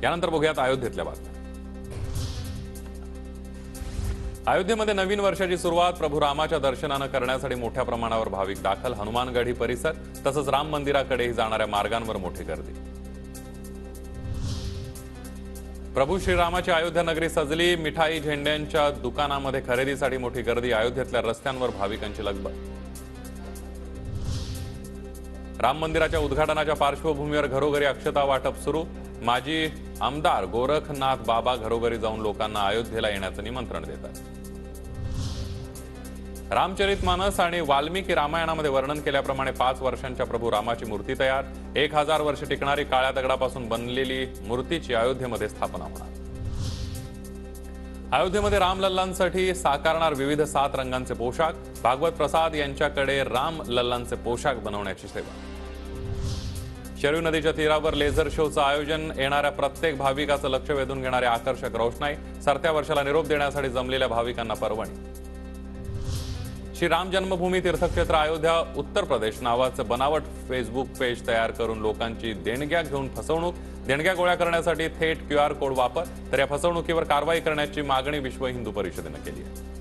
यानंतर बघूयात अयोध्येतल्या बातम्या। अयोध्येमध्ये नवीन वर्षाची सुरुवात प्रभू रामाच्या दर्शनानं करण्यासाठी मोठ्या प्रमाणावर भाविक दाखल। हनुमानगढी परिसर तसंच राम मंदिराकडेही जाणाऱ्या मार्गांवर मोठी गर्दी। प्रभू श्रीरामाची अयोध्या नगरी सजली। मिठाई झेंड्यांच्या दुकानांमध्ये खरेदीसाठी मोठी गर्दी। अयोध्येतल्या रस्त्यांवर भाविकांची लगबग। राम मंदिराच्या उद्घाटनाच्या पार्श्वभूमीवर घरोघरी अक्षता वाटप सुरू। माजी आमदार गोरखनाथ बाबा घरोघरी जाऊन लोकांना अयोध्येला येण्याचं निमंत्रण देतात। रामचरितमानस आणि वाल्मिकी रामायणामध्ये वर्णन केल्याप्रमाणे 5 वर्षांच्या प्रभू रामाची मूर्ती तयार। 1000 वर्ष टिकणारी काळ्या दगडापासून बनलेली मूर्तीची अयोध्येमध्ये स्थापना होणार। अयोध्येमध्ये रामलल्लांसाठी साकारणार विविध 7 रंगांचे पोशाख। भागवत प्रसाद यांच्याकडे राम लल्लांचे पोशाख बनवण्याची सेवा। शरयू नदीच्या तीरावर लेझर शोचं आयोजन। येणाऱ्या प्रत्येक भाविकाचं लक्ष वेधून घेणारे आकर्षक रोषणाई। सरत्या वर्षाला निरोप देण्यासाठी जमलेल्या भाविकांना पर्वणी। श्री राम जन्मभूमी तीर्थक्षेत्र अयोध्या उत्तर प्रदेश नावाचं बनावट फेसबुक पेज तयार करून लोकांची देणग्या घेऊन फसवणूक। देणग्या गोळा करण्यासाठी थेट QR कोड वापर। तर या फसवणुकीवर कारवाई करण्याची मागणी विश्व हिंदू परिषदेनं केली आहे।